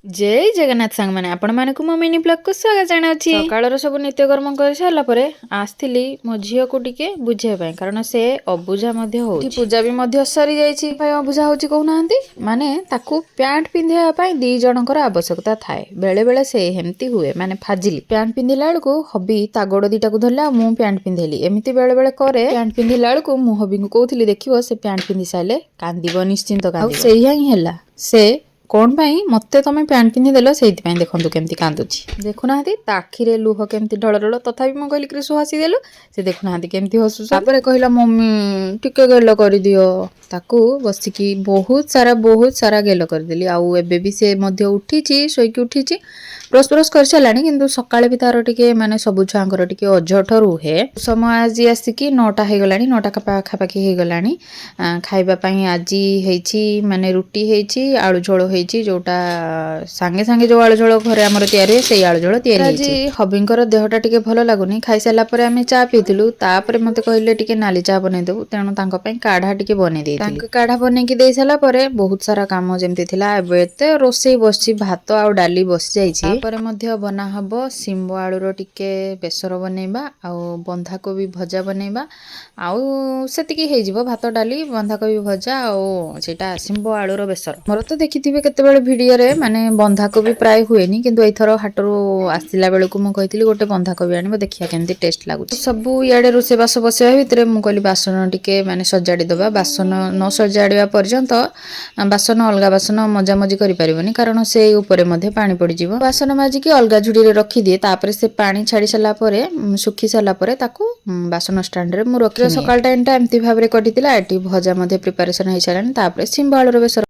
जय जगन्नाथ सांग मैंने आपण मानक मो मिनी ब्लॉग को स्वागत जनावछि सकाळर सब नित्यकर्म कर सारा परे आस्थिली मो झियो को टिके बुझे पय कारण से अबुझा मध्ये होछि पूजा भी मध्ये सरी जाइछि पय अबुझा होछि कहू नाहंती माने ताकू पैंट पिंधिया पय दी जनकर आवश्यकता थाए बेले बेले से हेमती हुए माने फाजिली पैंट पिंधिला बेलको हबी ता गोड़ दीटा को धरला मु पैंट पिंधेली एमिति बेले बेले करे पैंट पिंधिला बेलको मु हबी को कहउथिली देखिवो से पैंट पिंधि साइले कांदिबो निश्चिंत कांदिबो से ही हैला से कौन पाई मते तमे पैंट पिंधि देलो सेति पाई देखंतु केमती कांदुची देखुनाहांती ताखिरे लुह केमती ढळढळ तथापि मो कहली कि सुहासी देलो से देखुनाहांती केमती हसु तापरे कहला मम्मी टिके गेलो करि दियो ताकू बसिकी बहुत सारा गेलो कर देली आउ एबे भी से मध्य उठीची सोईकी उठीची ब्रश कर सारानी किंतु सकाळे भी तार टिके माने सबु छुआंकर टिके अझठ रुहे समय आज आसिकी 9टा हे गलानी 9टा पाखापाखि हे गलानी खाइबा पई आज हेछि माने रुटी हेछि आलू झोल हेछि जोटा सांगे सांगे जो आलू झोल घरे हमर तयारी से आलू झोल तयारी हेछि आज हबिंकर देहटा टिके भलो लागुनी खाइ साला परे आमे चा पीथिलु तापरे मते कहले टिके नाली चा बनै देबु तेनु तांको पई काढा टिके बनै देइथिलु तांको काढा बनै कि देइ साला परे बहुत सारा काम जेमति थिला एबे ते रोसई बसछि भात आ डाली बस जाइछि तापरे मध्य बना हबो सिंबो आलूर टिके बेसर बनैबा आउ बंधाकोबी भजा बनैबा आउ सेतिकी हे जिवो भात डाली बंधाकोबी भजा आउ सेटा सिंबो आलूर बेसर मोर तो देखिथिबे केतेबेले वीडियो रे माने बंधाकोबी प्राय हुएनी किंतु एथरो हाटरो आसिला बेलको मु कहितली गोटे बंधाकोबी आनिबो देखिया केमती टेस्ट लागुछ सब इयाडे रोसे बास बसेबा भितरे मु कहली बासन टिके माने सजाडी दबा बासन न सजाडीबा पर्यंत बासन अलगा बासन मजा मजी करि परिबनी कारण से ऊपर मध्ये पानी पड़ी जिवो बासन माजी की अलगा झुड़ी रे रखी दिए तापरे से पानी छाड़ी साला परे सुखी साला परे ताकू बासन स्टैंड रे मु रखी सकाळ टाइम टा एम्ति भाबरे कटितिला एटी भजा मध्ये प्रिपरेशन हे सालानी तापरे सिंबो आलूर बेसर